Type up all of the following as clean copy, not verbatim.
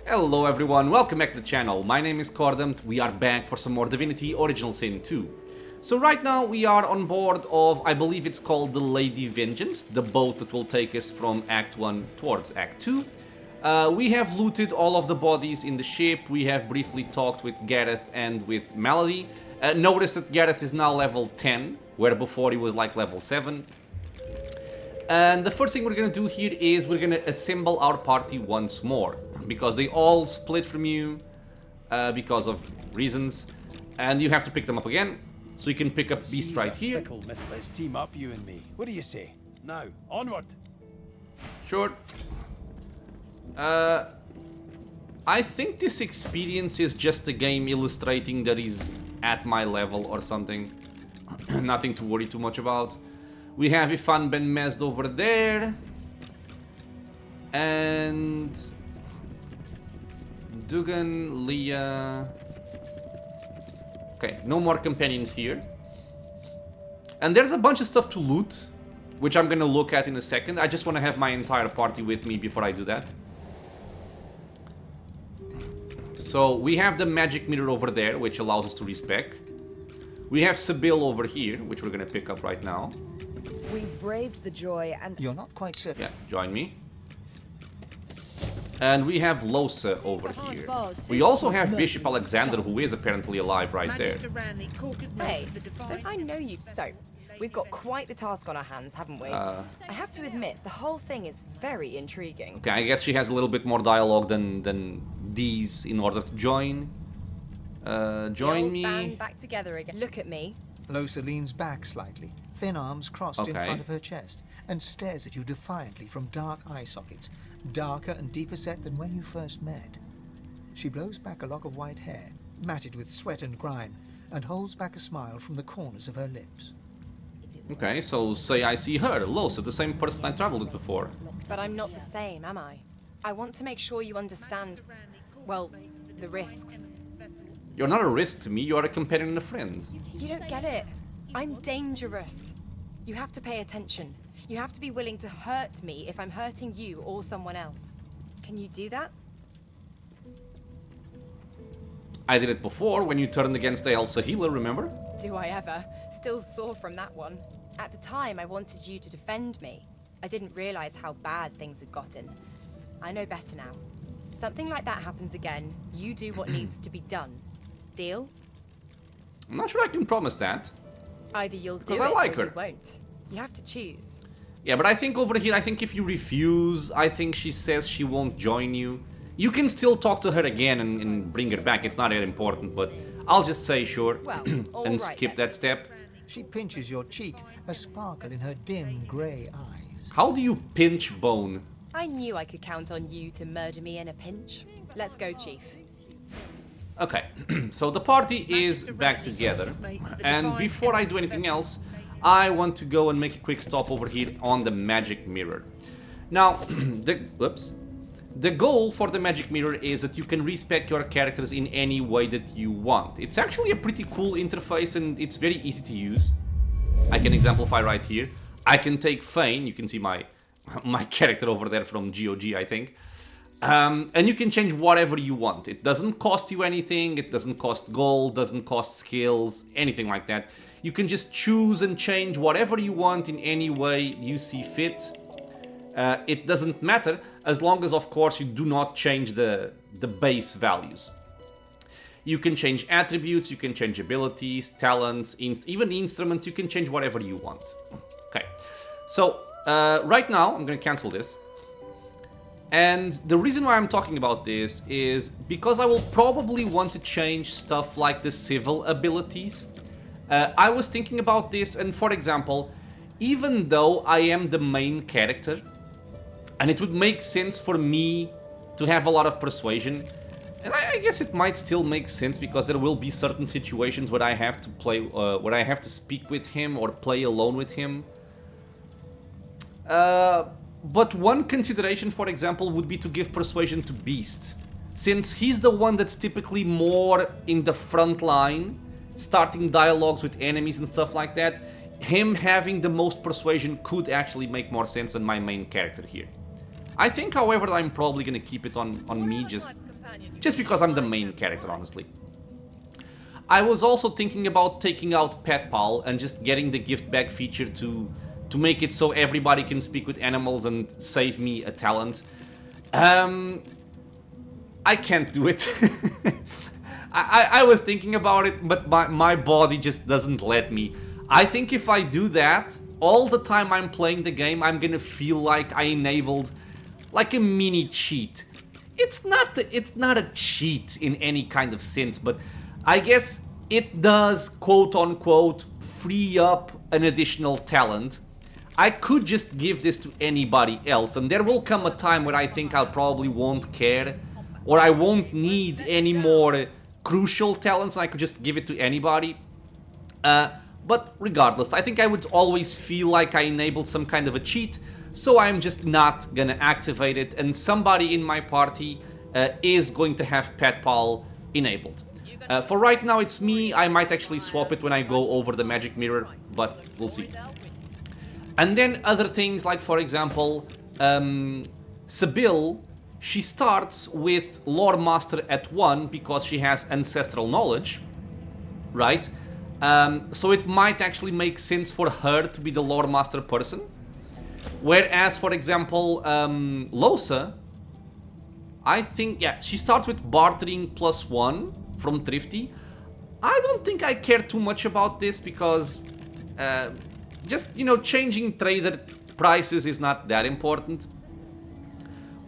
Hello everyone, welcome back to the channel. My name is Cordant. We are back for some more Divinity Original Sin 2. So right now we are on board of, I believe it's called the Lady Vengeance, the boat that will take us from Act 1 towards Act 2. We have looted all of the bodies in the ship. We have briefly talked with Gareth and with Melody. Notice that Gareth is now level 10, where before he was like level 7. And the first thing we're gonna do here is we're gonna assemble our party once more, because they all split from you because of reasons, and you have to pick them up again. So you can pick up Beast right here. Let's team up, you and me. What do you say? Now, onward. Sure. I think this experience is just a game illustrating that he's at my level or something. Nothing to worry too much about. We have Ifan Ben Mezd over there. And Dugan, Leah. Okay, no more companions here. And there's a bunch of stuff to loot, which I'm gonna look at in a second. I just want to have my entire party with me before I do that. So we have the magic mirror over there, which allows us to respec. We have Sibyl over here, which we're gonna pick up right now. We've braved the joy and... You're not quite sure. Yeah, join me. And we have Losa over here. We also have Bishop Alexander, who is apparently alive right there. Hey, don't I know you? So, we've got quite the task on our hands, haven't we? I have to admit, the whole thing is very intriguing. Okay, I guess she has a little bit more dialogue than these in order to join. Join me. Band back together again. Look at me. Losa leans back slightly, thin arms crossed in front of her chest, and stares at you defiantly from dark eye sockets, darker and deeper set than when you first met. She blows back a lock of white hair, matted with sweat and grime, and holds back a smile from the corners of her lips. Okay, so say I see her, Losa, the same person I traveled with before. But I'm not the same, am I? I want to make sure you understand, well, the risks. You're not a risk to me, you are a companion and a friend. You don't get it. I'm dangerous. You have to pay attention. You have to be willing to hurt me if I'm hurting you or someone else. Can you do that? I did it before when you turned against the Elsa healer, remember? Do I ever? Still sore from that one. At the time, I wanted you to defend me. I didn't realize how bad things had gotten. I know better now. Something like that happens again, you do what needs to be done. Deal? I'm not sure I can promise that. Either you'll do it I like or her. you won't. You have to choose. Yeah, but I think over here, I think if you refuse, I think she says she won't join you. You can still talk to her again and bring her back, it's not that important, but I'll just say sure Well, and skip that step. She pinches your cheek, a sparkle in her dim grey eyes. How do you pinch bone? I knew I could count on you to murder me in a pinch. Let's go, Chief. Okay, so the party is back together, and before I do anything else, I want to go and make a quick stop over here on the magic mirror. Now, the goal for the magic mirror is that you can respec your characters in any way that you want. It's actually a pretty cool interface and it's very easy to use. I can exemplify right here. I can take Fane, you can see my character over there from GOG, I think. And you can change whatever you want. It doesn't cost you anything, it doesn't cost gold, doesn't cost skills, anything like that. You can just choose and change whatever you want in any way you see fit. It doesn't matter, as long as, of course, you do not change the base values. You can change attributes, you can change abilities, talents, even instruments, you can change whatever you want. Okay, so right now, I'm gonna cancel this. And the reason why I'm talking about this is because I will probably want to change stuff like the civil abilities. I was thinking about this, and for example, even though I am the main character, and it would make sense for me to have a lot of persuasion, and I guess it might still make sense because there will be certain situations where I have to play, where I have to speak with him or play alone with him. But one consideration, for example, would be to give persuasion to Beast, since he's the one that's typically more in the front line, starting dialogues with enemies and stuff like that. Him having the most persuasion could actually make more sense than my main character here. I think, however, I'm probably gonna keep it on me, just just because I'm the main character, honestly. I was also thinking about taking out Pet Pal and just getting the gift bag feature to make it so everybody can speak with animals and save me a talent. I can't do it. I was thinking about it, but my body just doesn't let me. I think if I do that, all the time I'm playing the game, I'm gonna feel like I enabled like a mini cheat. It's not a cheat in any kind of sense, but I guess it does, quote-unquote, free up an additional talent. I could just give this to anybody else, and there will come a time where I think I probably won't care, or I won't need any more crucial talents, and I could just give it to anybody. But regardless, I think I would always feel like I enabled some kind of a cheat, so I'm just not gonna activate it, and somebody in my party is going to have Pet Pal enabled. For right now it's me. I might actually swap it when I go over the magic mirror, but we'll see. And then other things like, for example, Sybil, she starts with Lore Master at 1 because she has Ancestral Knowledge, right? So it might actually make sense for her to be the Lore Master person. Whereas, for example, Losa, I think, yeah, she starts with Bartering +1 from Thrifty. I don't think I care too much about this because just, you know, changing trader prices is not that important.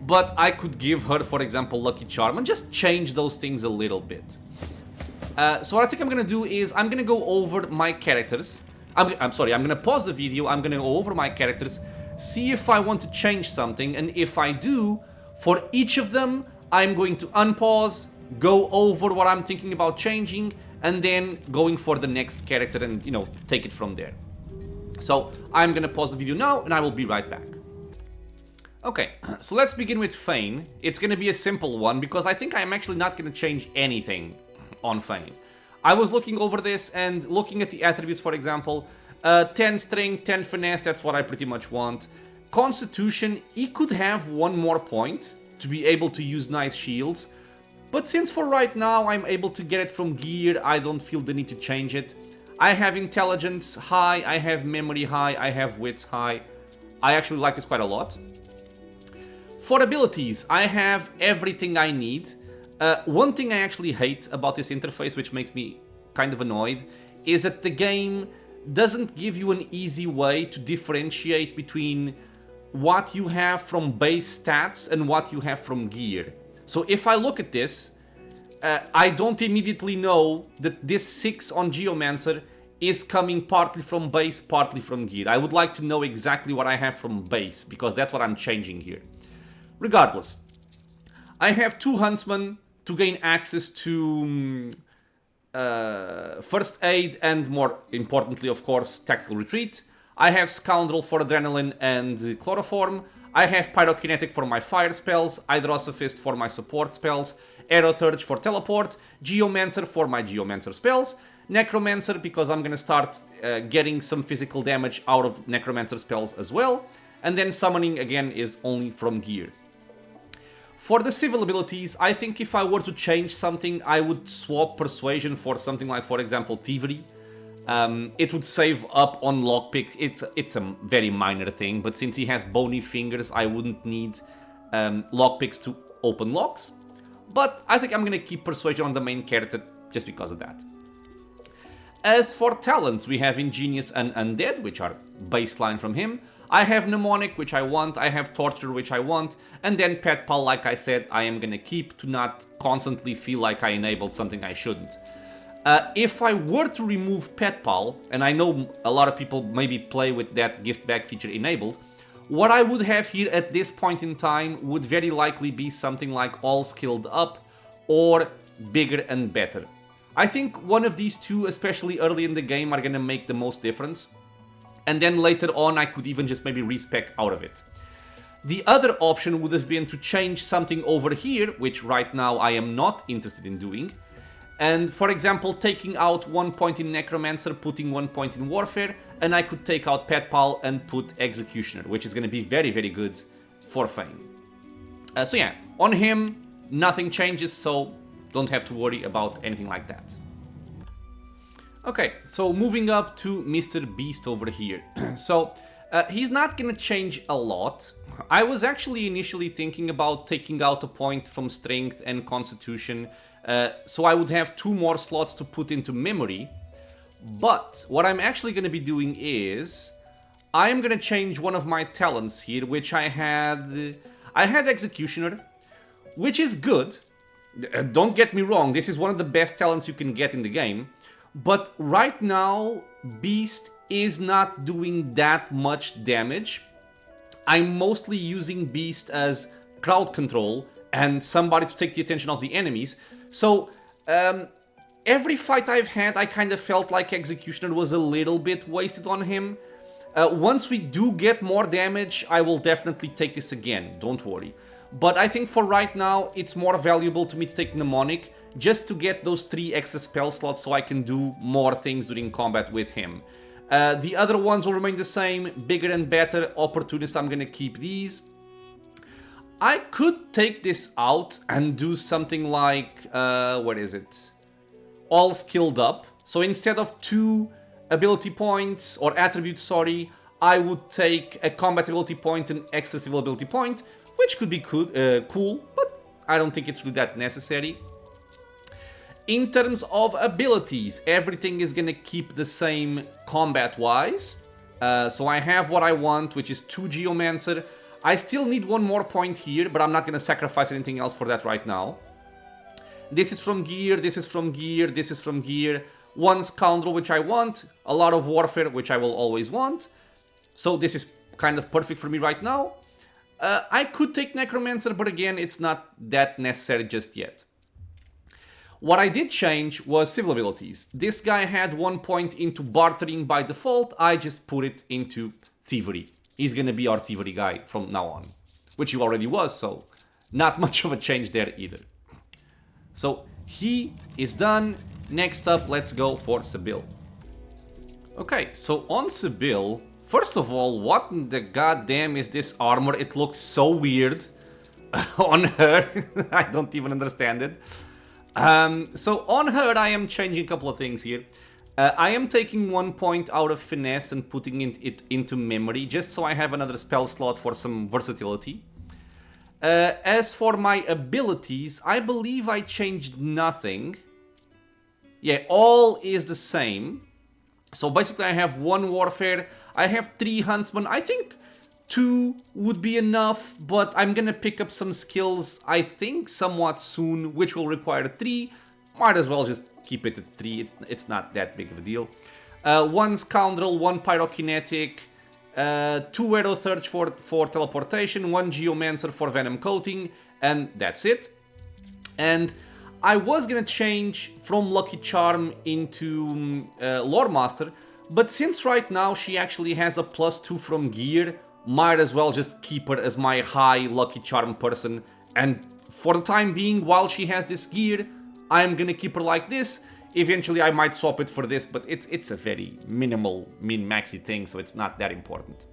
But I could give her, for example, Lucky Charm and just change those things a little bit. So what I think I'm gonna do is I'm gonna go over my characters. I'm sorry, I'm gonna pause the video, I'm gonna go over my characters, see if I want to change something, and if I do, for each of them, I'm going to unpause, go over what I'm thinking about changing, and then going for the next character and, you know, take it from there. So I'm gonna pause the video now, and I will be right back. Okay, so let's begin with Fane. It's gonna be a simple one, because I think I'm actually not gonna change anything on Fane. I was looking over this and looking at the attributes, for example. 10 strength, 10 finesse, that's what I pretty much want. Constitution, he could have 1 more point to be able to use nice shields. But since for right now I'm able to get it from gear, I don't feel the need to change it. I have intelligence high, I have memory high, I have wits high. I actually like this quite a lot. For abilities, I have everything I need. One thing I actually hate about this interface, which makes me kind of annoyed, is that the game doesn't give you an easy way to differentiate between what you have from base stats and what you have from gear. So if I look at this, I don't immediately know that this 6 on Geomancer is coming partly from base, partly from gear. I would like to know exactly what I have from base, because that's what I'm changing here. Regardless, I have 2 Huntsmen to gain access to First Aid and, more importantly, of course, Tactical Retreat. I have Scoundrel for Adrenaline and Chloroform. I have Pyrokinetic for my fire spells, Hydrosophist for my support spells, Aerothurge for teleport, Geomancer for my Geomancer spells, Necromancer because I'm gonna start getting some physical damage out of Necromancer spells as well, and then Summoning again is only from gear. For the civil abilities, I think if I were to change something, I would swap Persuasion for something like, for example, Thievery. It would save up on lockpicks. It's a very minor thing, but since he has bony fingers, I wouldn't need lockpicks to open locks. But I think I'm gonna keep Persuasion on the main character just because of that. As for talents, we have Ingenious and Undead, which are baseline from him. I have Mnemonic, which I want, I have Torture, which I want, and then Pet Pal, like I said, I am gonna keep to not constantly feel like I enabled something I shouldn't. If I were to remove Pet Pal, and I know a lot of people maybe play with that gift bag feature enabled, what I would have here at this point in time would very likely be something like All Skilled Up or Bigger and Better. I think one of these two, especially early in the game, are gonna make the most difference. And then later on I could even just maybe respec out of it. The other option would have been to change something over here, which right now I am not interested in doing. And for example, taking out 1 point in Necromancer, putting 1 point in Warfare, and I could take out Pet Pal and put Executioner, which is going to be very, very good for Fane. So yeah, on him, nothing changes, so don't have to worry about anything like that. Okay, so moving up to Mr. Beast over here. So, he's not gonna change a lot. I was actually initially thinking about taking out a point from Strength and Constitution, so I would have 2 more slots to put into Memory. But what I'm actually gonna be doing is, I'm gonna change one of my talents here, which I had Executioner, which is good. Don't get me wrong, this is one of the best talents you can get in the game. But right now, Beast is not doing that much damage. I'm mostly using Beast as crowd control and somebody to take the attention of the enemies. So, every fight I've had, I kind of felt like Executioner was a little bit wasted on him. Once we do get more damage, I will definitely take this again, don't worry. But I think for right now, it's more valuable to me to take Mnemonic, just to get those 3 extra spell slots so I can do more things during combat with him. The other ones will remain the same, bigger and better, Opportunist, I'm gonna keep these. I could take this out and do something like, what is it? All skilled up. So instead of 2 ability points, or attributes, sorry, I would take a combat ability point and extra civil ability point, which could be cool, but I don't think it's really that necessary. In terms of abilities, everything is gonna keep the same combat-wise. So I have what I want, which is 2 Geomancer. I still need 1 more point here, but I'm not gonna sacrifice anything else for that right now. This is from gear, this is from gear, this is from gear. 1 Scoundrel, which I want. A lot of Warfare, which I will always want. So this is kind of perfect for me right now. I could take Necromancer, but again, it's not that necessary just yet. What I did change was civil abilities. This guy had 1 point into bartering by default. I just put it into thievery. He's gonna be our thievery guy from now on, which he already was, so not much of a change there either. So he is done. Next up, let's go for Sibyl. Okay, so on Sibyl, first of all, what in the goddamn is this armor? It looks so weird on her. I don't even understand it. So on her, I am changing a couple of things here. I am taking 1 point out of Finesse and putting it into Memory, just so I have another spell slot for some versatility. As for my abilities, I believe I changed nothing. Yeah, all is the same. So basically I have 1 Warfare, I have 3 Huntsman. I think 2 would be enough, but I'm gonna pick up some skills, I think, somewhat soon, which will require 3. Might as well just keep it at 3, it's not that big of a deal. 1 Scoundrel, 1 Pyrokinetic, 2 Arrow Surge for teleportation, 1 Geomancer for Venom Coating, and that's it. And I was gonna change from Lucky Charm into Lore Master, but since right now she actually has a +2 from gear, might as well just keep her as my high Lucky Charm person. And for the time being, while she has this gear, I'm gonna keep her like this. Eventually I might swap it for this, but it's a very minimal, min-maxy thing, so it's not that important.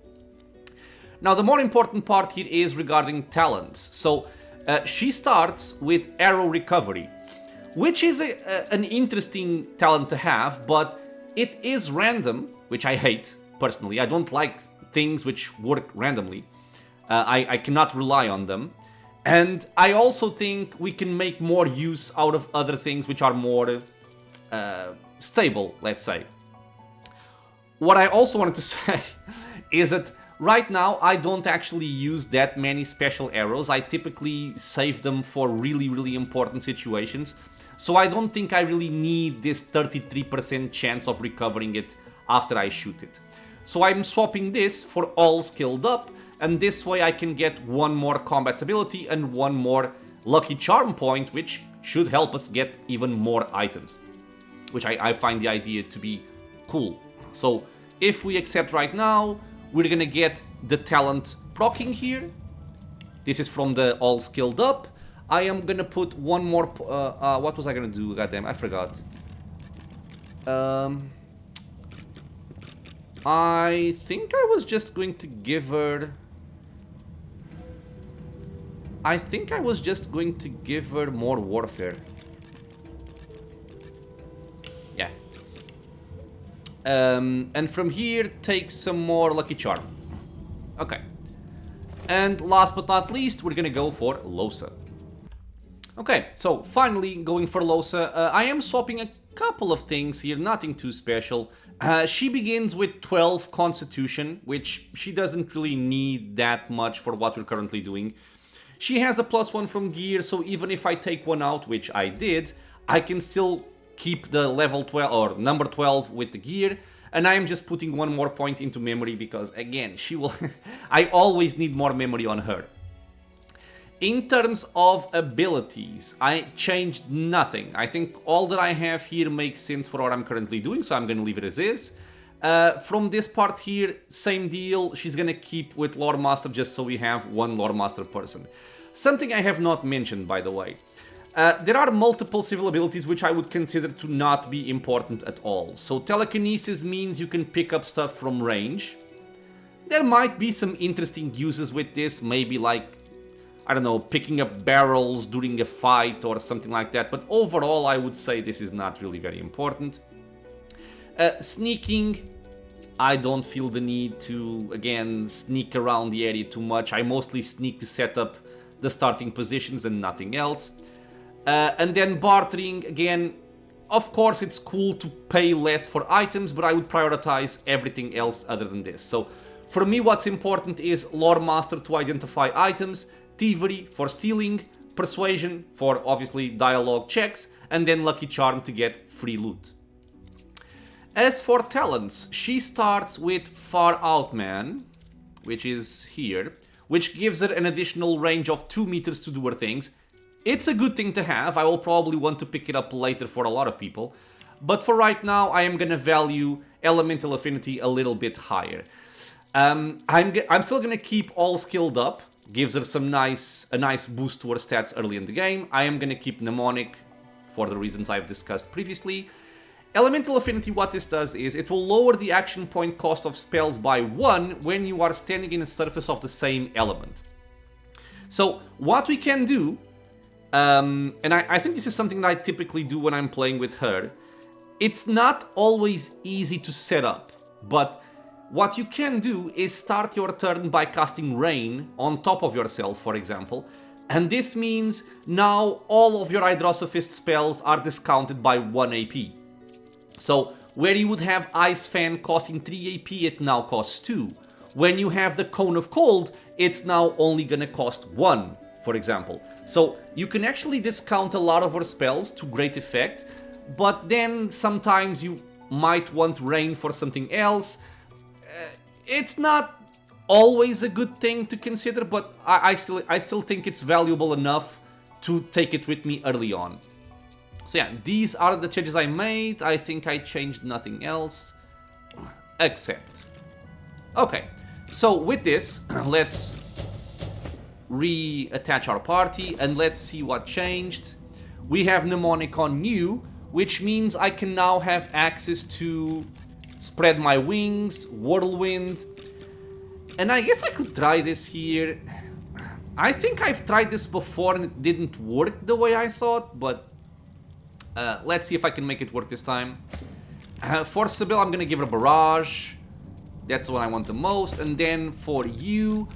Now the more important part here is regarding talents. So she starts with Arrow Recovery, which is an interesting talent to have, but it is random, which I hate, personally. I don't like things which work randomly. I cannot rely on them. And I also think we can make more use out of other things which are more stable, let's say. What I also wanted to say is that right now I don't actually use that many special arrows. I typically save them for really, really important situations. So I don't think I really need this 33% chance of recovering it after I shoot it. So I'm swapping this for all skilled up, and this way I can get 1 more combat ability and 1 more lucky charm point, which should help us get even more items, which I find the idea to be cool. So if we accept right now, we're gonna get the talent proccing here. This is from the all skilled up. I am gonna put 1 more, what was I gonna do? Goddamn, I forgot. I think I was just going to give her... I think I was just going to give her more warfare. Yeah. And from here, take some more Lucky Charm. Okay. And last but not least, we're gonna go for Lohse. Okay, so finally going for Lohse. I am swapping a couple of things here, nothing too special. She begins with 12 Constitution, which she doesn't really need that much for what we're currently doing. She has a +1 from gear, so even if I take one out, which I did, I can still keep the level 12 or number 12 with the gear. And I am just putting one more point into memory because, again, she will... I always need more memory on her. In terms of abilities, I changed nothing. I think all that I have here makes sense for what I'm currently doing, so I'm going to leave it as is. From this part here, same deal. She's going to keep with Lore Master just so we have one Lore Master person. Something I have not mentioned, by the way. There are multiple civil abilities which I would consider to not be important at all. So telekinesis means you can pick up stuff from range. There might be some interesting uses with this, maybe like, I don't know, picking up barrels during a fight or something like that. But overall, I would say this is not really very important. Sneaking, I don't feel the need to, again, sneak around the area too much. I mostly sneak to set up the starting positions and nothing else. And then bartering, again, of course it's cool to pay less for items, but I would prioritize everything else other than this. So for me what's important is Lore Master to identify items, Thievery for stealing, Persuasion for obviously dialogue checks, and then Lucky Charm to get free loot. As for talents, she starts with Far Out Man, which is here, which gives her an additional range of 2 meters to do her things. It's a good thing to have. I will probably want to pick it up later for a lot of people. But for right now, I am going to value Elemental Affinity a little bit higher. I'm still going to keep all skilled up. Gives her a nice boost to her stats early in the game. I am going to keep Mnemonic for the reasons I've discussed previously. Elemental Affinity, what this does is it will lower the action point cost of spells by 1 when you are standing in a surface of the same element. So what we can do... and I think this is something that I typically do when I'm playing with her. It's not always easy to set up, but what you can do is start your turn by casting Rain on top of yourself, for example, and this means now all of your Hydrosophist spells are discounted by 1 AP. So where you would have Ice Fan costing 3 AP, it now costs 2. When you have the Cone of Cold, it's now only gonna cost 1. For example. So you can actually discount a lot of her spells to great effect, but then sometimes you might want Rain for something else. It's not always a good thing to consider, but I still think it's valuable enough to take it with me early on. So yeah, these are the changes I made. I think I changed nothing else, except... Okay, so with this, let's reattach our party and let's see what changed. We have Mnemonic on new, which means I can now have access to Spread My Wings, Whirlwind, and I guess I could try this here. I think I've tried this before and it didn't work the way I thought, but let's see if I can make it work this time. For Sybil, I'm gonna give her Barrage. That's what I want the most. And then for you,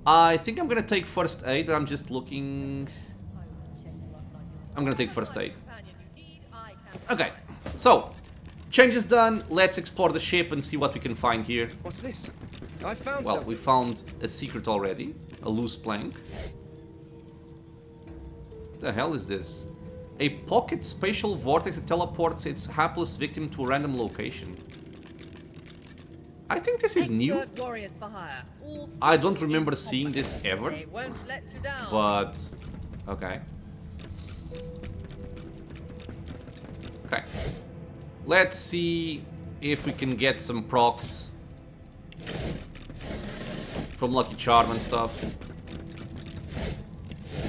I think I'm gonna take First Aid. I'm just looking... I'm gonna take First Aid. Okay, so changes done. Let's explore the ship and see what we can find here. What's this? I found Well, something. we found a secret already. A loose plank. What the hell is this? A pocket spatial vortex that teleports its hapless victim to a random location. I think this is new. I don't remember seeing this ever. But... okay. Okay. Let's see if we can get some procs from Lucky Charm and stuff.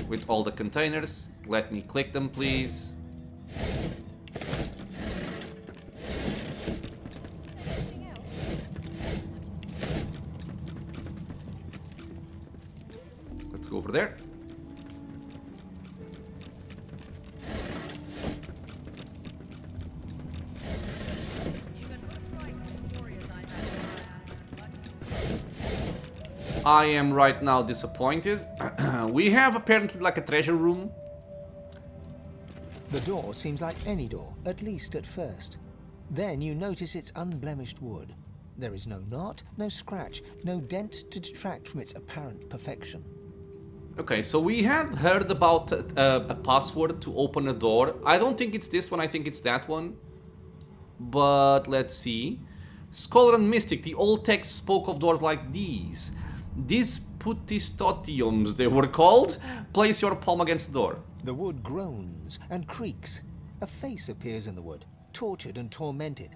With all the containers. Let me click them, please. Let's go over there. I am right now disappointed. We have apparently like a treasure room. The door seems like any door, at least at first. Then you notice its unblemished wood. There is no knot, no scratch, no dent to detract from its apparent perfection. Okay, so we had heard about a password to open a door. I don't think it's this one, I think it's that one. But let's see. Scholar and Mystic, the old text spoke of doors like these. Disputistoriums, they were called. Place your palm against the door. The wood groans and creaks. A face appears in the wood, tortured and tormented.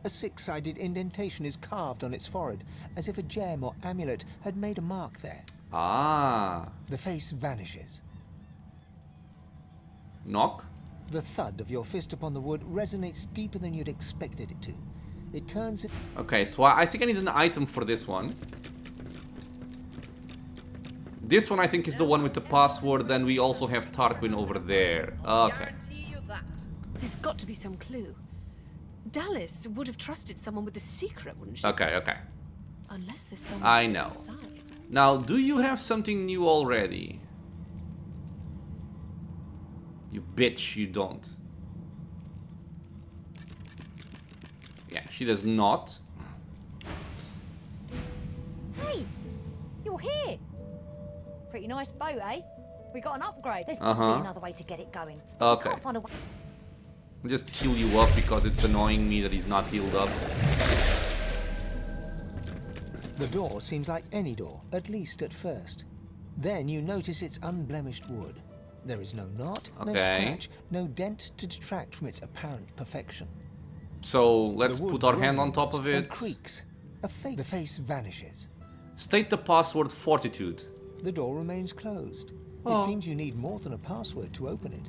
A six-sided indentation is carved on its forehead, as if a gem or amulet had made a mark there. Ah. The face vanishes. Knock. The thud of your fist upon the wood resonates deeper than you'd expected it to. It turns... Okay, so I think I need an item for this one. This one I think is the one with the password, then we also have Tarquin over there. Okay. There's got to be some clue. Dallas would have trusted someone with a secret, wouldn't she? Okay, okay. Unless there's someone I know. inside. Now, do you have something new already? You bitch, you don't. Yeah, she does not. Hey, you're here. Pretty nice boat, eh? We got an upgrade. There's got to be another way to get it going. Okay. Can't find a way. I'll just heal you up because it's annoying me that he's not healed up. The door seems like any door, at least at first. Then you notice its unblemished wood. There is no knot, no scratch, no dent to detract from its apparent perfection. So let's put our hand on top of it. Creaks. The face vanishes. State the password Fortitude. The door remains closed. Oh. It seems you need more than a password to open it.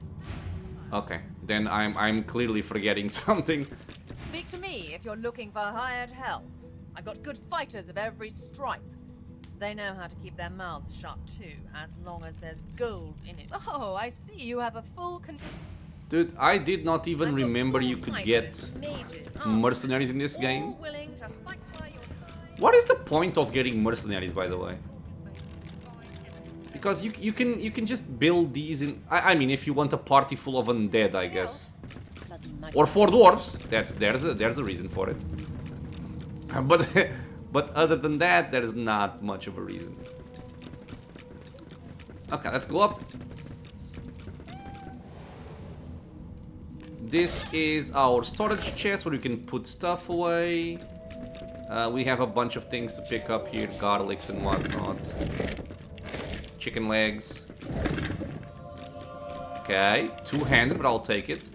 Okay, then I'm clearly forgetting something. Speak to me if you're looking for hired help. I've got good fighters of every stripe. They know how to keep their mouths shut too, as long as there's gold in it. Oh, I see you have a full Dude, I did not even remember you could get mercenaries in this game. What is the point of getting mercenaries, by the way? Because you can just build these in. I mean, if you want a party full of undead, I guess, or 4 dwarves. There's a reason for it. But other than that, there's not much of a reason. Okay, let's go up. This is our storage chest where you can put stuff away. We have a bunch of things to pick up here, garlics and whatnot. Chicken legs. Okay, 2-handed, but I'll take it.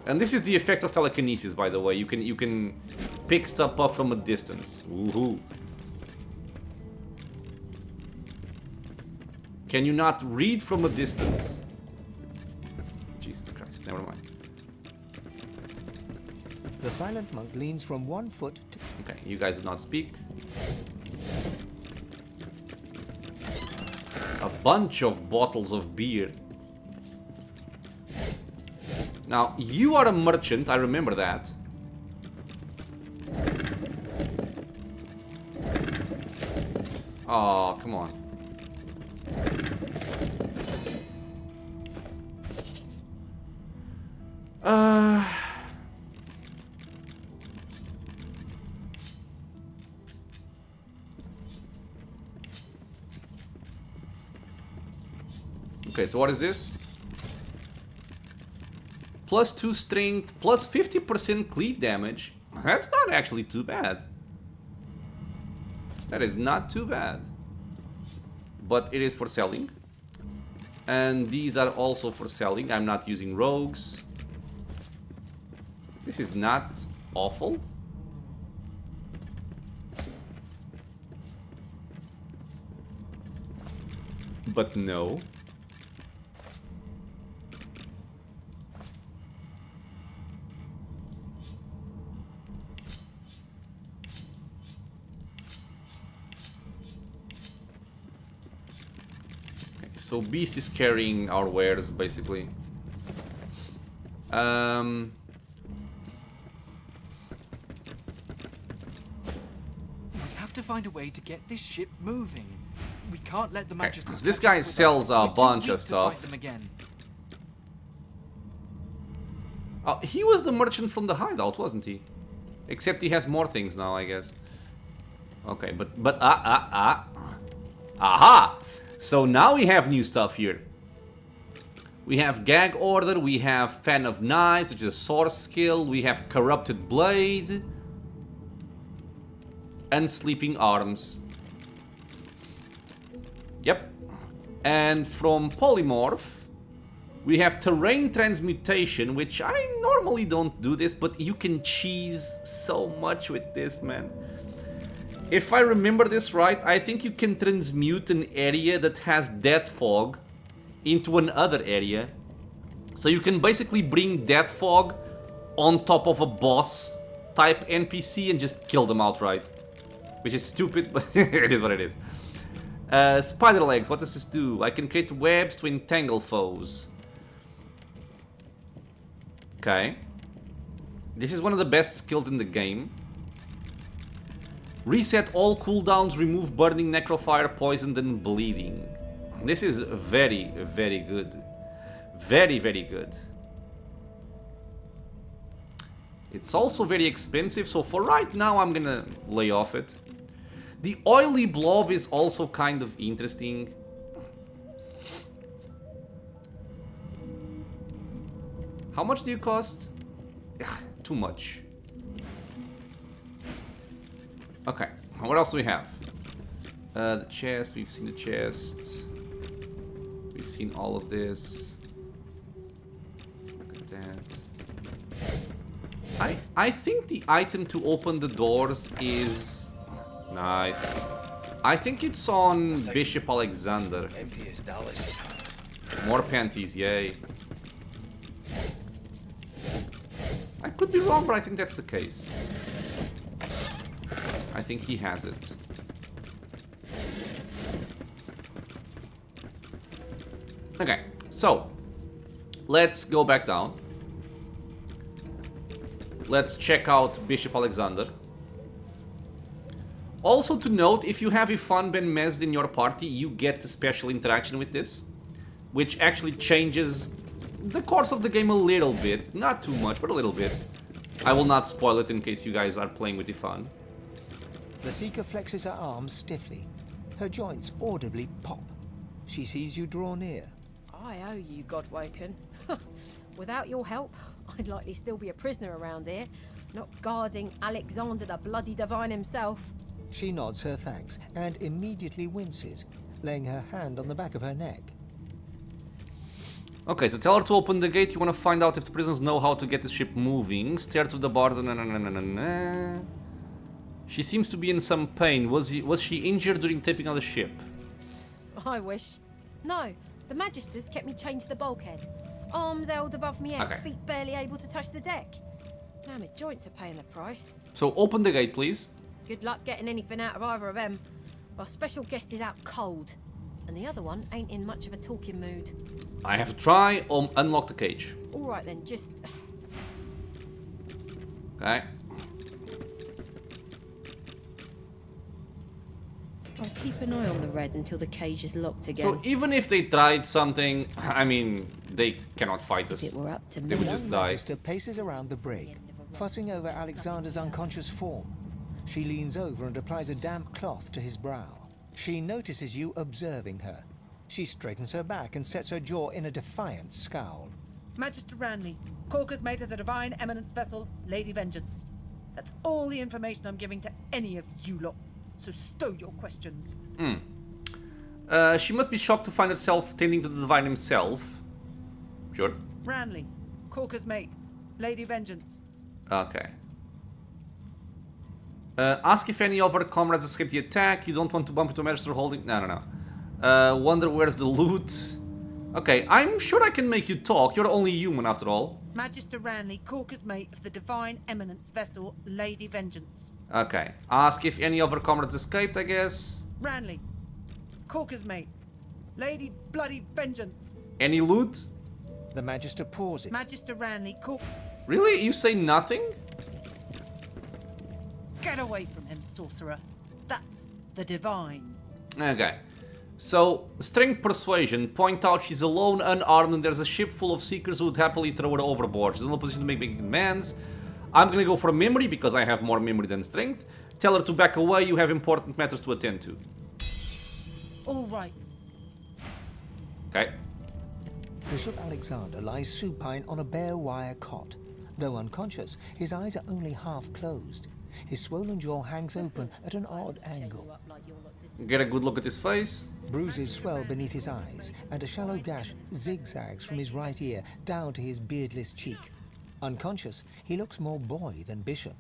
And this is the effect of telekinesis, by the way. You can pick stuff up from a distance. Woohoo! Can you not read from a distance? Jesus Christ! Never mind. The silent monk leans from one foot to... Okay, you guys do not speak. A bunch of bottles of beer. Now, you are a merchant, I remember that. Oh, come on. Okay, so what is this? Plus 2 strength, plus 50% cleave damage. That's not actually too bad. That is not too bad. But it is for selling. And these are also for selling. I'm not using rogues. This is not awful. But no. So Beast is carrying our wares, basically. have to find a way to get this ship moving. We can't let the Magisters. Because this guy sells a bunch of stuff. Oh, he was the merchant from the hideout, wasn't he? Except he has more things now, I guess. Okay, but aha! So now we have new stuff here. We have Gag Order, we have Fan of Knives, which is a source skill, we have Corrupted Blade, and Sleeping Arms. Yep. And from Polymorph, we have Terrain Transmutation, which I normally don't do this, but you can cheese so much with this, man. If I remember this right, I think you can transmute an area that has Death Fog into another area. So you can basically bring Death Fog on top of a boss type NPC and just kill them outright. Which is stupid, but it is what it is. Spider Legs, what does this do? I can create webs to entangle foes. Okay. This is one of the best skills in the game. Reset all cooldowns, remove burning, necrofire, poisoned, and bleeding. This is very, very good. Very, very good. It's also very expensive, so for right now I'm gonna lay off it. The oily blob is also kind of interesting. How much do you cost? Too much. Okay, what else do we have? The chest, we've seen the chest. We've seen all of this. Look at that. I think the item to open the doors is... Nice. I think it's on Bishop Alexander. Empty as Dallas. More panties, yay. I could be wrong, but I think that's the case. I think he has it. Okay, so let's go back down. Let's check out Bishop Alexander. Also to note, if you have Ifan Ben Mesd in your party, you get a special interaction with this, which actually changes the course of the game a little bit. Not too much, but a little bit. I will not spoil it in case you guys are playing with Ifan. The Seeker flexes her arms stiffly. Her joints audibly pop. She sees you draw near. I owe you, Godwoken. Without your help, I'd likely still be a prisoner around here, not guarding Alexander the bloody divine himself. She nods her thanks and immediately winces, laying her hand on the back of her neck. Okay, so tell her to open the gate. You want to find out if the prisoners know how to get the ship moving. Stare through the bars. She seems to be in some pain. Was she injured during tapping on the ship? I wish. No, the Magisters kept me chained to the bulkhead. Arms held above me head, feet barely able to touch the deck. Now my joints are paying the price. So open the gate, please. Good luck getting anything out of either of them. Our special guest is out cold, and the other one ain't in much of a talking mood. I have to try or unlock the cage. All right then, just... Okay. I'll keep an eye on the red until the cage is locked again. So even if they tried something, I mean, they cannot fight us. If it were up to me. They would just die. Magister paces around the brig, fussing over Alexander's unconscious form. She leans over and applies a damp cloth to his brow. She notices you observing her. She straightens her back and sets her jaw in a defiant scowl. Magister Ranley, Corker's mate of the Divine Eminence vessel, Lady Vengeance. That's all the information I'm giving to any of you lot. So stow your questions. She must be shocked to find herself tending to the Divine himself. Sure. Ranley, Corker's mate, Lady Vengeance. Okay. Ask if any of her comrades escaped the attack. You don't want to bump into a Magister holding... No. Wonder where's the loot. Okay, I'm sure I can make you talk. You're only human after all. Magister Ranley, Corker's mate of the Divine Eminence vessel, Lady Vengeance. Okay. Ask if any of her comrades escaped, I guess. The Magister paws it. Magister Ranley, Really? You say nothing? get away from him, sorcerer. That's the Divine. Okay. So, strength persuasion. Point out she's alone, unarmed, and there's a ship full of seekers who would happily throw her overboard. She's in a position to make big demands. I'm gonna go for memory because I have more memory than strength. Tell her to back away, you have important matters to attend to. All right. Okay. Bishop Alexander lies supine on a bare wire cot. Though unconscious, his eyes are only half closed. His swollen jaw hangs open at an odd angle. Get a good look at his face. Bruises swell beneath his eyes, and a shallow gash zigzags from his right ear down to his beardless cheek. Unconscious, he looks more boy than bishop.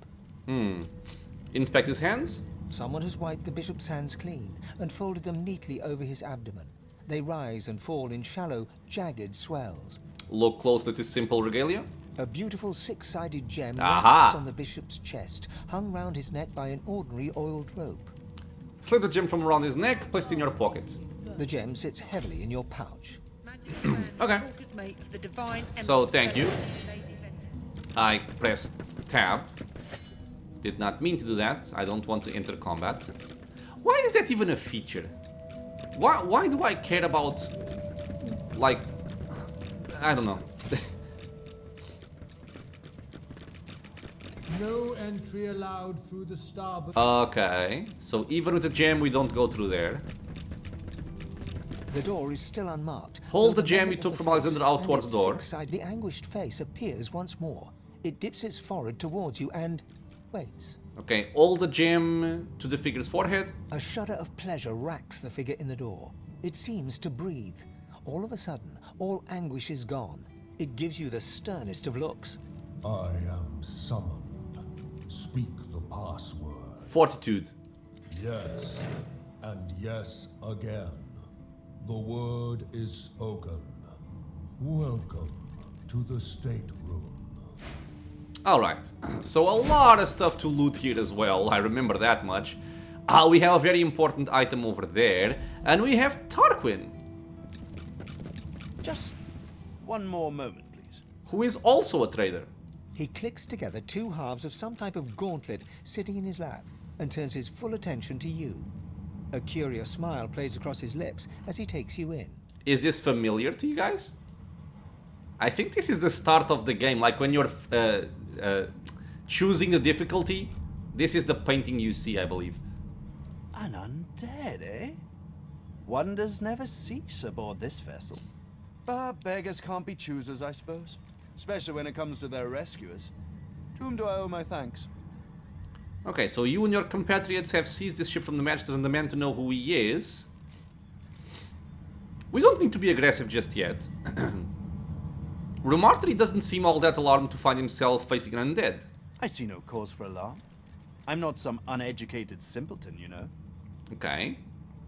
Inspect his hands. Someone has wiped the bishop's hands clean and folded them neatly over his abdomen. They rise and fall in shallow, jagged swells. Look closely at his simple regalia. A beautiful six-sided gem Aha! rests on the bishop's chest, hung round his neck by an ordinary oiled rope. Slip the gem from around his neck, place it in your pocket. The gem sits heavily in your pouch. Okay. So, thank you. I pressed tab. Did not mean to do that. I don't want to enter combat. Why is that even a feature? Why do I care about... like... I don't know. No entry allowed through the starboard. Okay, so even with the gem, we don't go through there. The door is still unmarked. Hold the gem you took from Alexander out towards the door. The anguished face appears once more. It dips its forehead towards you and waits. Okay, hold the gem to the figure's forehead. A shudder of pleasure racks the figure in the door. It seems to breathe. All of a sudden, all anguish is gone. It gives you the sternest of looks. I am summoned. Speak the password. Fortitude. Yes, and yes again. The word is spoken. Welcome to the stateroom. Alright, so a lot of stuff to loot here as well, I remember that much. We have a very important item over there, and we have Tarquin. Just one more moment, please. Who is also a trader. He clicks together two halves of some type of gauntlet sitting in his lap and turns his full attention to you. A curious smile plays across his lips as he takes you in. Is this familiar to you guys? I think this is the start of the game, like when you're choosing the difficulty. This is the painting you see, I believe. An undead, eh? Wonders never cease aboard this vessel. But beggars can't be choosers, I suppose. Especially when it comes to their rescuers. To whom do I owe my thanks? Okay, so you and your compatriots have seized this ship from the Magisters and demand to know who he is. We don't need to be aggressive just yet. Roguenbauld doesn't seem all that alarmed to find himself facing an undead. I see no cause for alarm. I'm not some uneducated simpleton, you know. Okay.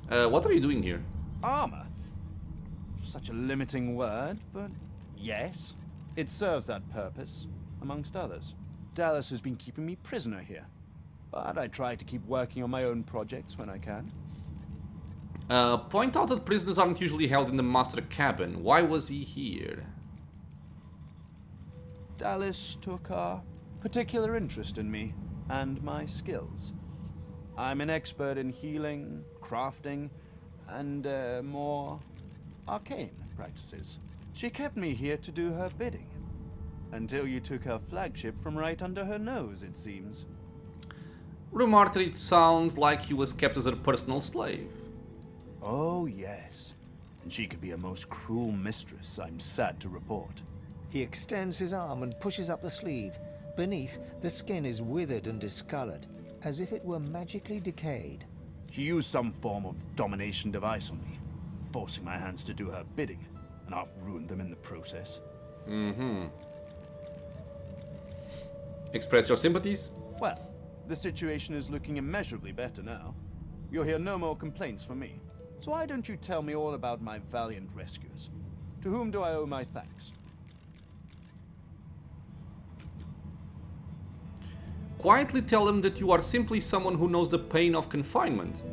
What are you doing here? Armor? Such a limiting word, but yes. It serves that purpose, amongst others. Dallas has been keeping me prisoner here, but I try to keep working on my own projects when I can. Point out that prisoners aren't usually held in the master cabin. Why was he here? Dallas took a particular interest in me and my skills. I'm an expert in healing, crafting, and more arcane practices. She kept me here to do her bidding. Until you took her flagship from right under her nose, it seems. Roguenbauld sounds like he was kept as a personal slave. Oh, yes. And she could be a most cruel mistress, I'm sad to report. He extends his arm and pushes up the sleeve. Beneath, the skin is withered and discolored, as if it were magically decayed. She used some form of domination device on me, forcing my hands to do her bidding, and I've ruined them in the process. Express your sympathies? Well, the situation is looking immeasurably better now. You'll hear no more complaints from me. So why don't you tell me all about my valiant rescuers? To whom do I owe my thanks? Quietly tell them that you are simply someone who knows the pain of confinement.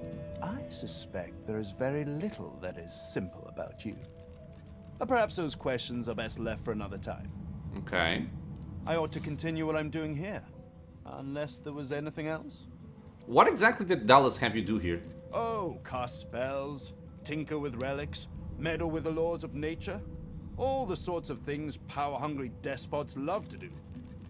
I suspect there is very little that is simple about you. But perhaps those questions are best left for another time. Okay. I ought to continue what I'm doing here. Unless there was anything else? What exactly did Dallas have you do here? Oh, cast spells, tinker with relics, meddle with the laws of nature. All the sorts of things power-hungry despots love to do.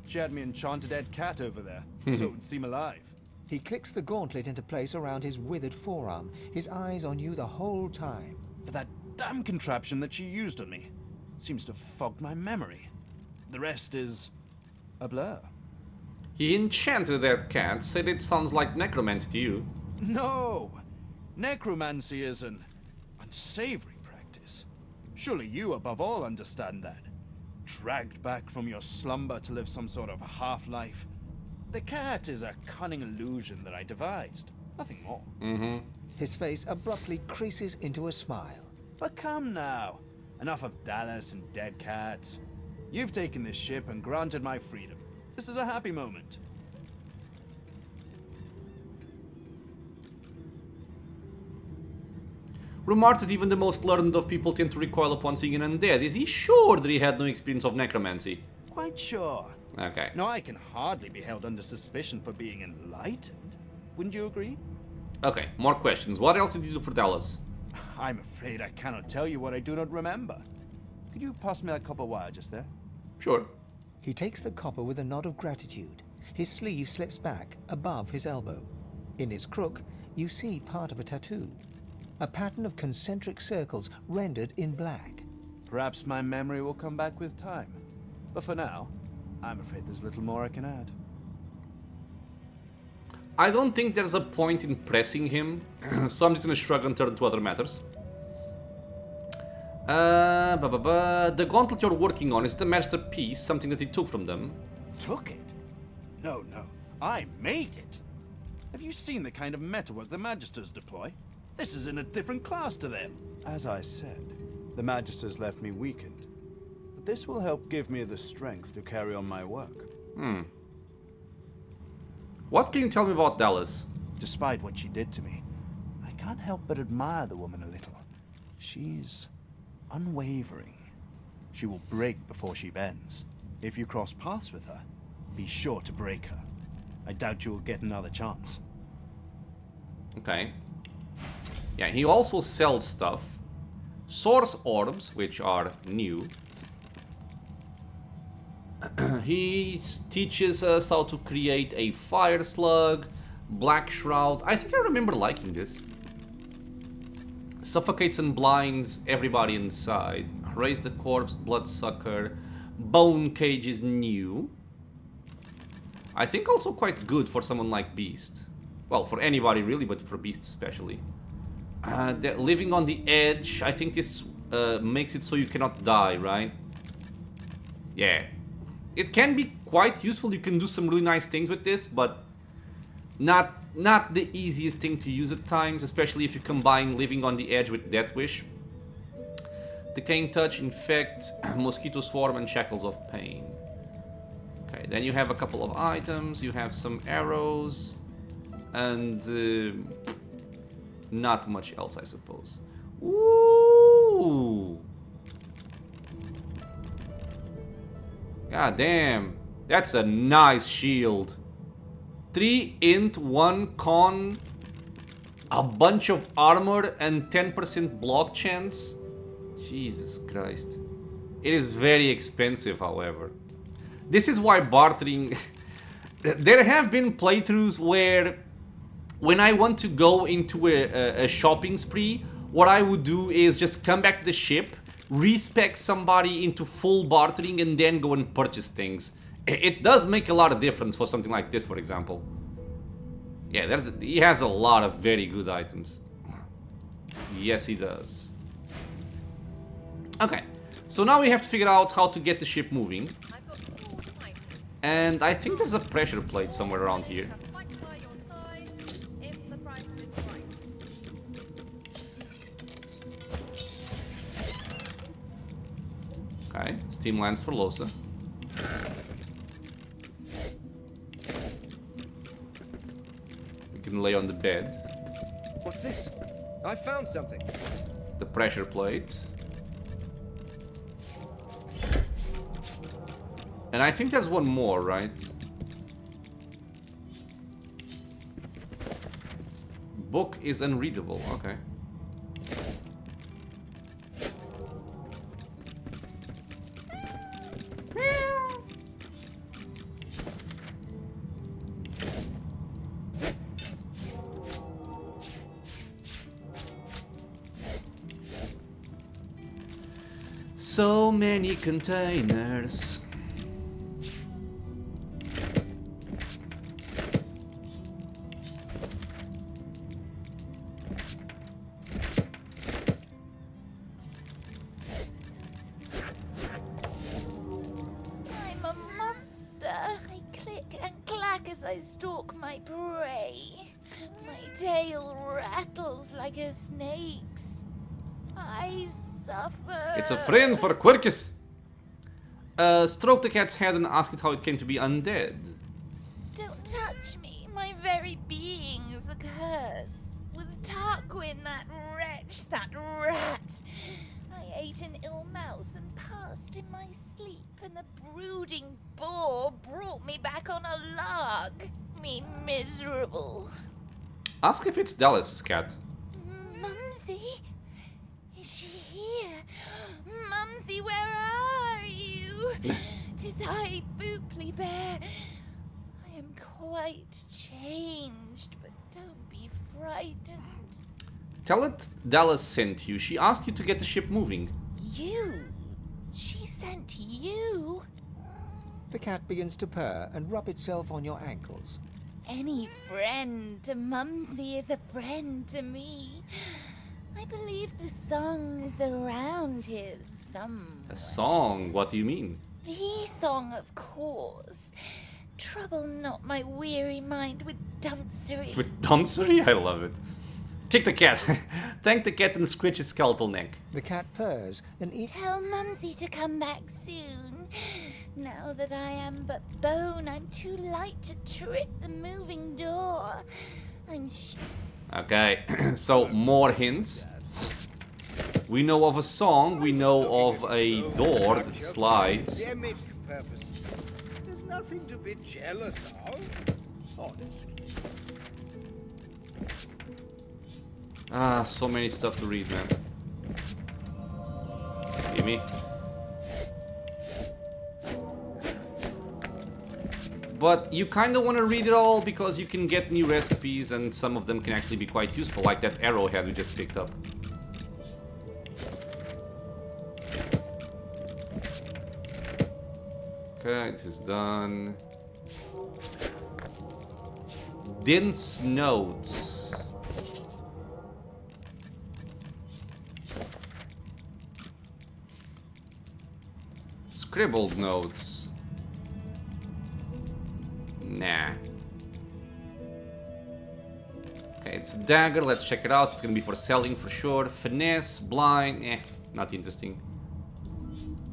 She had me enchant a dead cat over there, so it would seem alive. He clicks the gauntlet into place around his withered forearm, his eyes on you the whole time. But that damn contraption that she used on me seems to have fogged my memory. The rest is a blur. He enchanted that cat, said it sounds like necromancy to you. No! Necromancy is an unsavory practice. Surely you, above all, understand that. Dragged back from your slumber to live some sort of half-life. The cat is a cunning illusion that I devised. Nothing more. His face abruptly creases into a smile. But come now. Enough of Dallas and dead cats. You've taken this ship and granted my freedom. This is a happy moment. Remarked that even the most learned of people tend to recoil upon seeing an undead. Is he sure that he had no experience of necromancy? Quite sure. Okay. Now I can hardly be held under suspicion for being enlightened. Wouldn't you agree? Okay, more questions. What else did you do for Dallas? I'm afraid I cannot tell you what I do not remember. Could you pass me that copper wire just there? Sure. He takes the copper with a nod of gratitude. His sleeve slips back above his elbow. In its crook, you see part of a tattoo. A pattern of concentric circles rendered in black. Perhaps my memory will come back with time. But for now, I'm afraid there's little more I can add. I don't think there's a point in pressing him, so I'm just gonna shrug and turn to other matters. The gauntlet you're working on, is the masterpiece something that he took from them? Took it? No, I made it. Have you seen the kind of metalwork the Magisters deploy? This is in a different class to them. As I said, the Magisters left me weakened. But this will help give me the strength to carry on my work. What can you tell me about Dallas? Despite what she did to me, I can't help but admire the woman a little. She's unwavering. She will break before she bends. If you cross paths with her, be sure to break her. I doubt you will get another chance. Okay. Yeah, he also sells stuff. Source orbs, which are new. He teaches us how to create a fire slug, black shroud. I think I remember liking this. Suffocates and blinds everybody inside. Raise the corpse, bloodsucker. Bone cage is new. I think also quite good for someone like Beast. Well, for anybody really, but for Beast especially. Living on the edge. I think this makes it so you cannot die, right? Yeah. It can be quite useful. You can do some really nice things with this, but not the easiest thing to use at times, especially if you combine Living on the Edge with Death Wish. Decaying Touch, Infect, Mosquito Swarm, and Shackles of Pain. Okay, then you have a couple of items. You have some arrows, and not much else, I suppose. Ooh! God damn, that's a nice shield. 3 int, 1 con, a bunch of armor, and 10% block chance. Jesus Christ. It is very expensive, however. This is why bartering... There have been playthroughs where, when I want to go into a shopping spree, what I would do is just come back to the ship, respec somebody into full bartering, and then go and purchase things. It does make a lot of difference for something like this, for example. Yeah, he has a lot of very good items. Yes, he does. Okay, so now we have to figure out how to get the ship moving. And I think there's a pressure plate somewhere around here. Okay, steam lance for Losa. We can lay on the bed. What's this? I found something. The pressure plate. And I think there's one more, right? Book is unreadable, okay. So many containers. I'm a monster. I click and clack as I stalk my prey. My tail rattles like a snake's. I suffer. It's a friend for Quirkus. Stroke the cat's head and ask it how it came to be undead. Don't touch me. My very being is a curse. Was Tarquin that wretch, that rat? I ate an ill mouse and passed in my sleep, and the brooding boar brought me back on a log. Me miserable. Ask if it's Dallas's cat. Mumsy? Is she here? Mumsy, where are you? 'Tis I, Booply Bear. I am quite changed, but don't be frightened. Tell it Dallas sent you. She asked you to get the ship moving. You? She sent you? The cat begins to purr and rub itself on your ankles. Any friend to Mumsy is a friend to me. I believe the song is around here somewhere. A song? What do you mean? The song, of course. Trouble not my weary mind with duncery. With dancery? I love it. Kick the cat. Thank the cat and scratch his skeletal neck. The cat purrs and eats. Tell Mumsy to come back soon. Now that I am but bone, I'm too light to trip the moving door. I'm Okay, so more hints. We know of a song, we know of a door that slides. There's nothing to be jealous of, honestly. Ah, so many stuff to read, man. Gimme. But you kind of want to read it all because you can get new recipes and some of them can actually be quite useful, like that arrowhead we just picked up. Okay, this is done. Dense notes. Scribbled notes. Nah. Okay, it's a dagger. Let's check it out. It's gonna be for selling for sure. Finesse, blind, not interesting.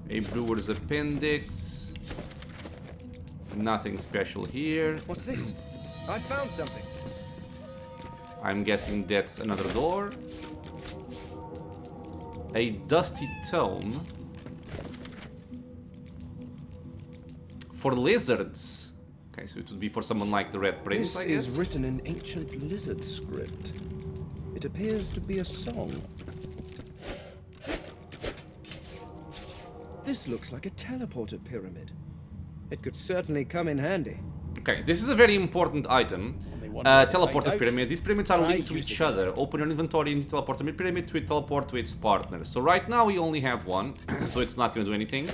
A brewer's appendix. Nothing special here. What's this? I found something. I'm guessing that's another door. A dusty tome. For lizards. Okay, so it would be for someone like the Red Prince, I guess. This is written in ancient lizard script. It appears to be a song. This looks like a teleporter pyramid. It could certainly come in handy. Okay, this is a very important item. Teleporter pyramid. These pyramids are linked to each other. Open your inventory and teleport a pyramid to teleport to its partner. So right now we only have one, so it's not going to do anything.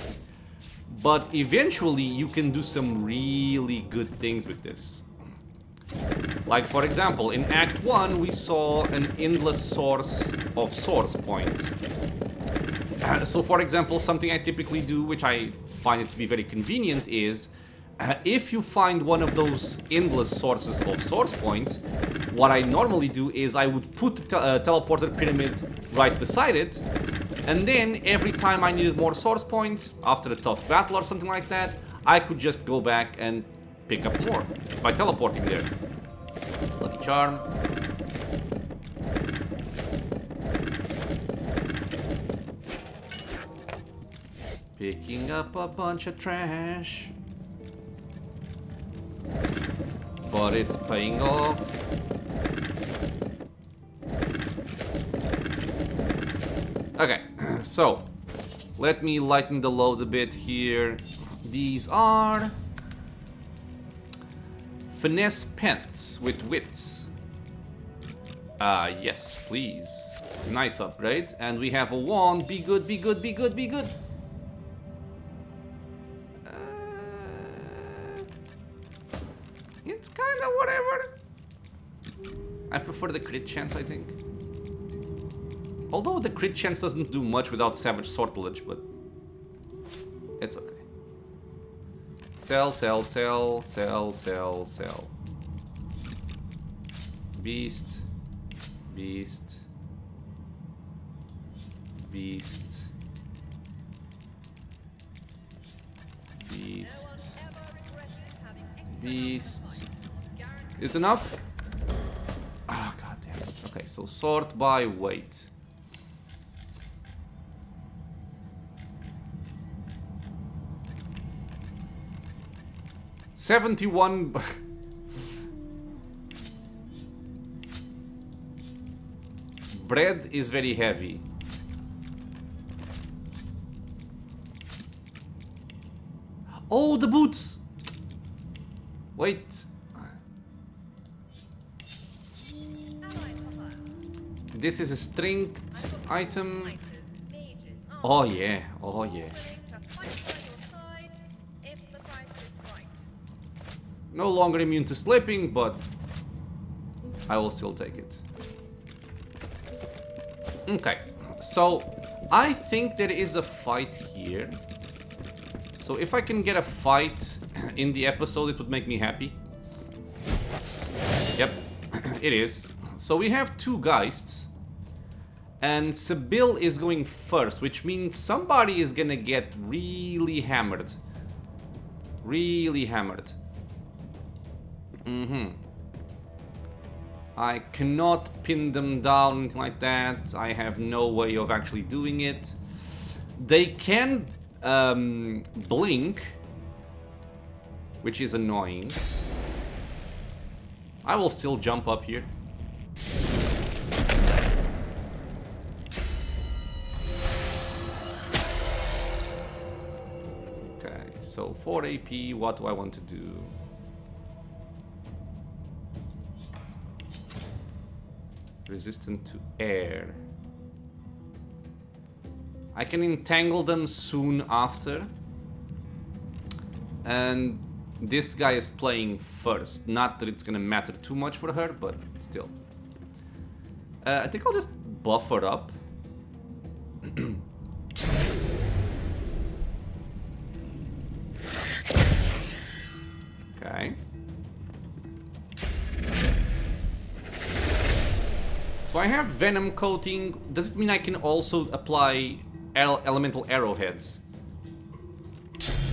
But eventually you can do some really good things with this. Like for example, in Act 1 we saw an endless source of source points. So for example, something I typically do, which I find it to be very convenient, is if you find one of those endless sources of source points, what I normally do is I would put the teleporter pyramid right beside it, and then every time I needed more source points, after a tough battle or something like that, I could just go back and pick up more by teleporting there. Lucky charm. Picking up a bunch of trash. but it's paying off. Okay, so let me lighten the load a bit here. These are finesse pence with wits. Yes, please. Nice upgrade. And we have a wand. Be good, be good, be good, be good. It's kind of whatever. I prefer the crit chance, I think. Although the crit chance doesn't do much without Savage Sortilege, but it's okay. Sell, sell, sell, sell, sell, sell. Beast. Beast. Beast. Beast. Beast. It's enough? Ah, oh, god damn it. Okay, so sort by weight. $71. Bread is very heavy. Oh, the boots! Wait. This is a strength item. Oh yeah, oh yeah. No longer immune to slipping, but I will still take it. Okay, so I think there is a fight here. So if I can get a fight in the episode, it would make me happy. Yep, it is. So we have two Geists. And Sibyl is going first, which means somebody is gonna get really hammered. Really hammered. I cannot pin them down, anything like that. I have no way of actually doing it. They can blink, which is annoying. I will still jump up here. Okay, so 4 AP, what do I want to do? Resistant to air. I can entangle them soon after. And this guy is playing first. Not that it's gonna matter too much for her, but still. I think I'll just buff her up. Okay. So I have Venom Coating. Does it mean I can also apply elemental arrowheads?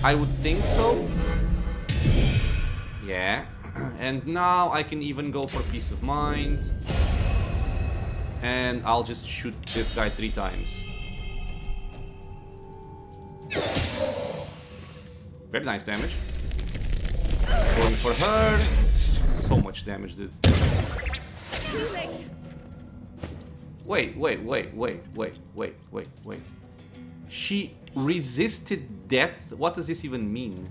I would think so. Yeah. And now I can even go for Peace of Mind. And I'll just shoot this guy 3 times. Very nice damage. Going for her. So much damage, dude. Wait. She resisted death? What does this even mean?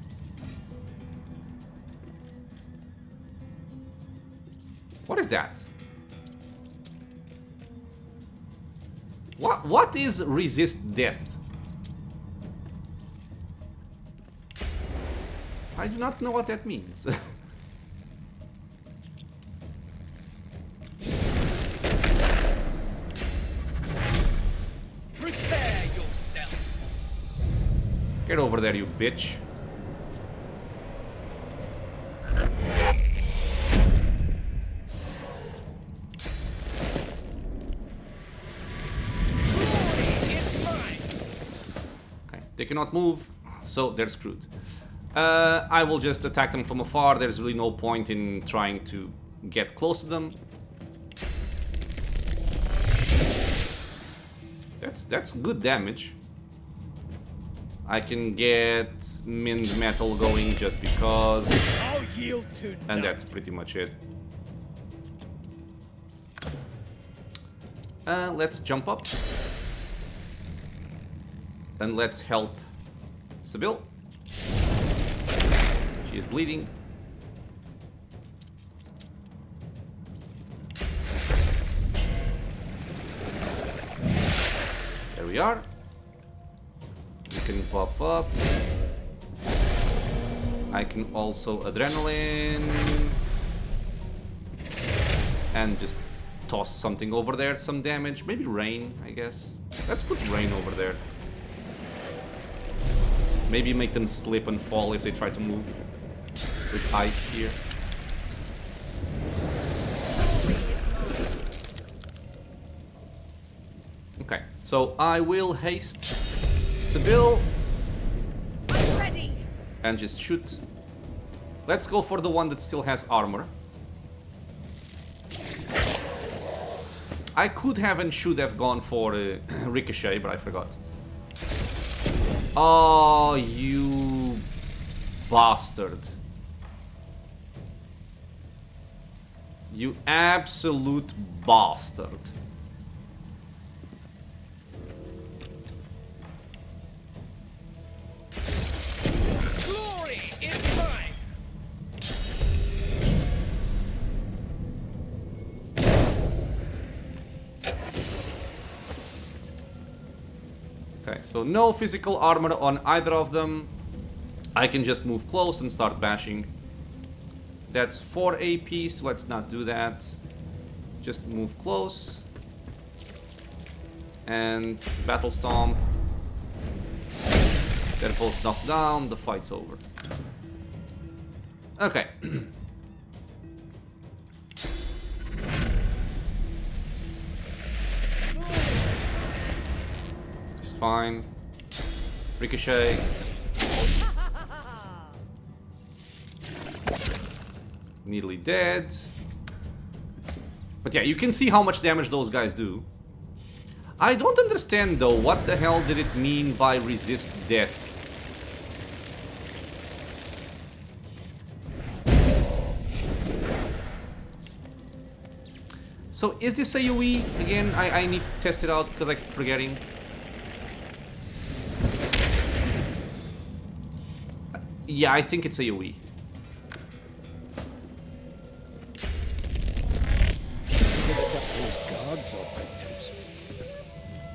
What is that? What is resist death? I do not know what that means. Prepare yourself. Get over there, you bitch. Okay, they cannot move, so they're screwed. I will just attack them from afar. There's really no point in trying to get close to them. That's good damage. I can get Mind Metal going just because. Oh yield to And that's pretty much it. Let's jump up. And let's help Sybil. She is bleeding. There we are. We can buff up. I can also adrenaline. And just toss something over there, some damage. Maybe rain, I guess. Let's put rain over there. Maybe make them slip and fall if they try to move. With ice here. Okay, so I will haste Sybil. Ready. And just shoot. Let's go for the one that still has armor. I could have and should have gone for Ricochet, but I forgot. Oh, you bastard. You absolute bastard. Glory is mine. Okay, so no physical armor on either of them. I can just move close and start bashing. That's 4 AP, so let's not do that. Just move close. And Battle Stomp. They're both knocked down, the fight's over. Okay. It's fine. Ricochet. Nearly dead. But yeah, you can see how much damage those guys do. I don't understand though, what the hell did it mean by resist death? So is this AoE? Again, I need to test it out because I keep forgetting. Yeah, I think it's AoE.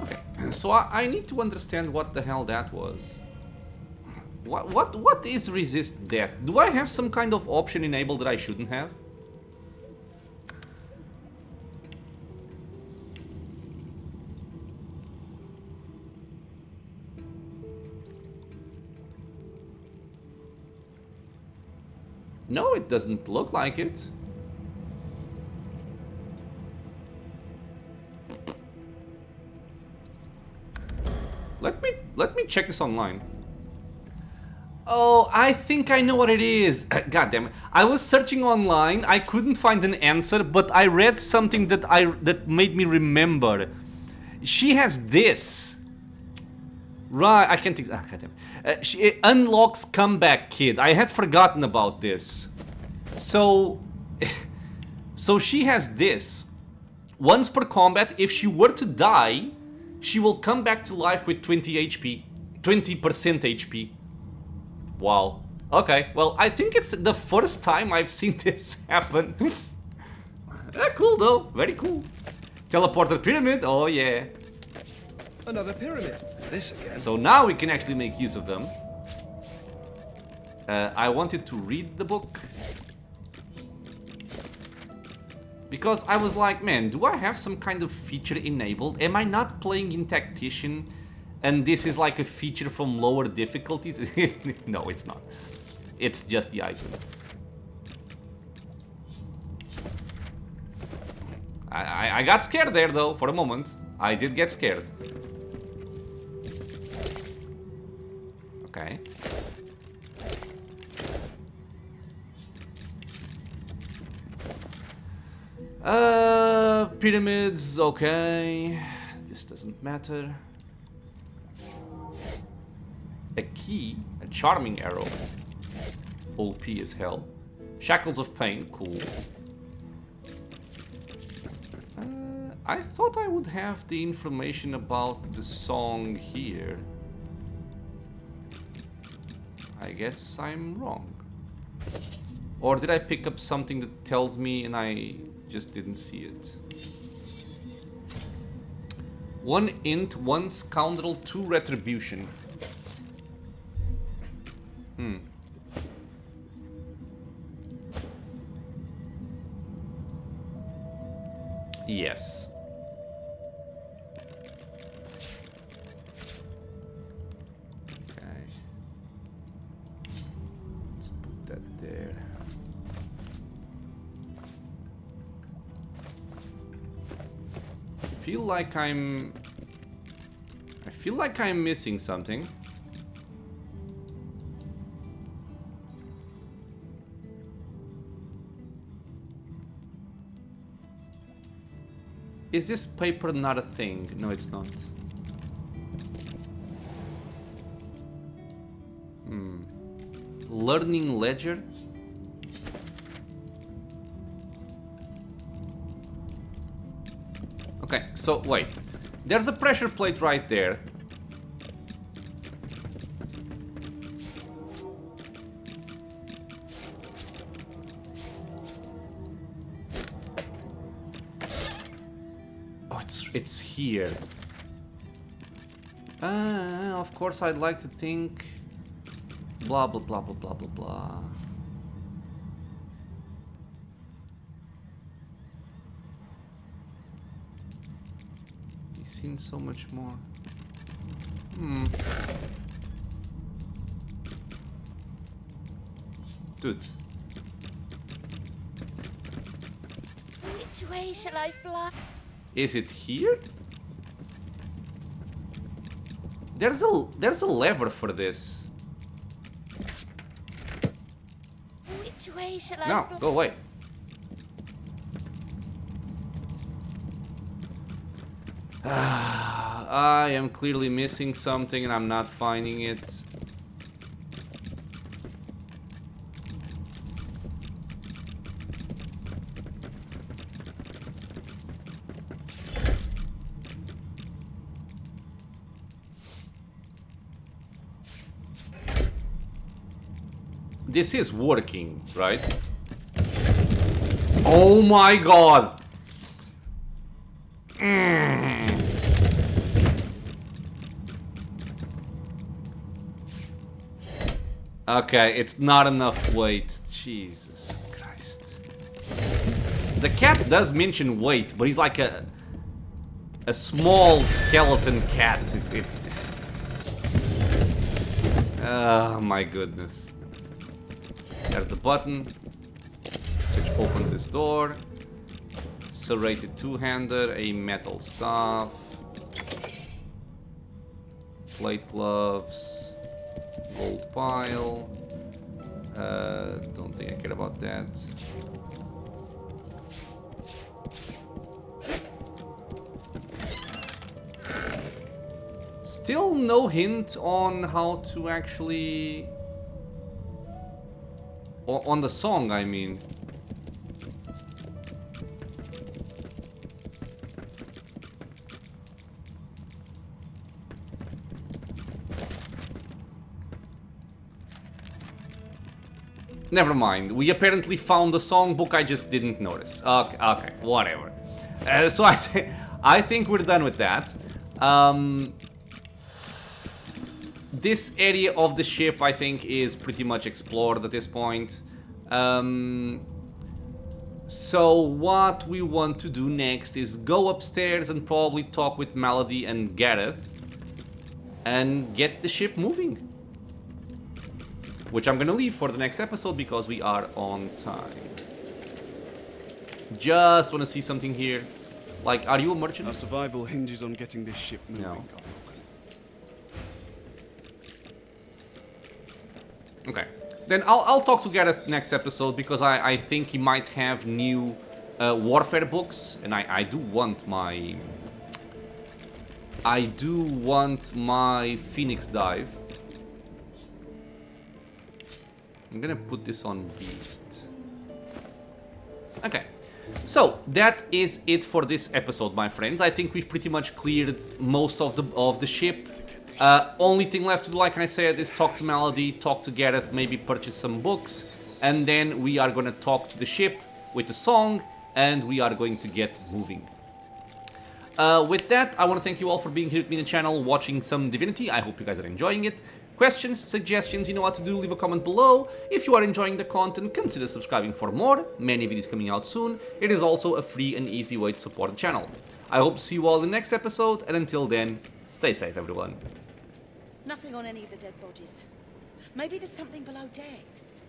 Okay, so I need to understand what the hell that was. What is resist death? Do I have some kind of option enabled that I shouldn't have? No, it doesn't look like it. Let me check this online. Oh, I think I know what it is. God damn it. I was searching online, I couldn't find an answer, but I read something that made me remember. She has this. Right, I can't think. Ah, God damn it. It unlocks Comeback Kid. I had forgotten about this. So she has this. Once per combat, if she were to die, she will come back to life with 20 HP. 20% HP. Wow. Okay, well, I think it's the first time I've seen this happen. Cool though, very cool. Teleporter pyramid, oh yeah. Another pyramid. This again. So now we can actually make use of them. I wanted to read the book. Because I was like, man, do I have some kind of feature enabled? Am I not playing in Tactician? And this is like a feature from lower difficulties? No, it's not. It's just the item. I got scared there, though, for a moment. I did get scared. Okay. Pyramids, okay. This doesn't matter. A key, a charming arrow. OP as hell. Shackles of Pain, cool. I thought I would have the information about the song here. I guess I'm wrong. Or did I pick up something that tells me and I just didn't see it? 1 int, 1 scoundrel, 2 retribution. Yes. Okay. Let's put that there. I feel like I'm missing something. Is this paper not a thing? No, it's not. Learning ledger? Okay, so wait. There's a pressure plate right there. It's here. Of course I'd like to think blah blah blah blah blah blah blah. You've seen so much more. Dude. Which way shall I fly? Is it here? There's a lever for this. Which way shall I No, go away. I am clearly missing something and I'm not finding it. This is working, right? Oh my god! Okay, it's not enough weight. Jesus Christ. The cat does mention weight, but he's like a small skeleton cat. Oh my goodness. There's the button, which opens this door. Serrated two-hander, a metal staff, plate gloves, gold pile. Don't think I care about that. Still no hint on how to actually... on the song, I mean. Never mind. We apparently found the songbook. I just didn't notice. Okay, whatever. So I think we're done with that. This area of the ship, I think, is pretty much explored at this point. So what we want to do next is go upstairs and probably talk with Melody and Gareth and get the ship moving. Which I'm gonna leave for the next episode because we are on time. Just wanna see something here. Like, are you a merchant? Our survival hinges on getting this ship moving. No. Okay, then I'll talk to Gareth next episode because I think he might have new warfare books, and I do want my Phoenix Dive. I'm gonna put this on Beast. Okay. So, that is it for this episode, my friends. I think we've pretty much cleared most of the ship. Only thing left to do, like I said, is talk to Melody, talk to Gareth, maybe purchase some books, and then we are gonna talk to the ship with the song, and we are going to get moving. With that, I want to thank you all for being here with me on the channel, watching some Divinity. I hope you guys are enjoying it. Questions, suggestions, you know what to do, leave a comment below. If you are enjoying the content, consider subscribing for more. Many videos coming out soon. It is also a free and easy way to support the channel. I hope to see you all in the next episode, and until then, stay safe, everyone. Nothing on any of the dead bodies. Maybe there's something below decks.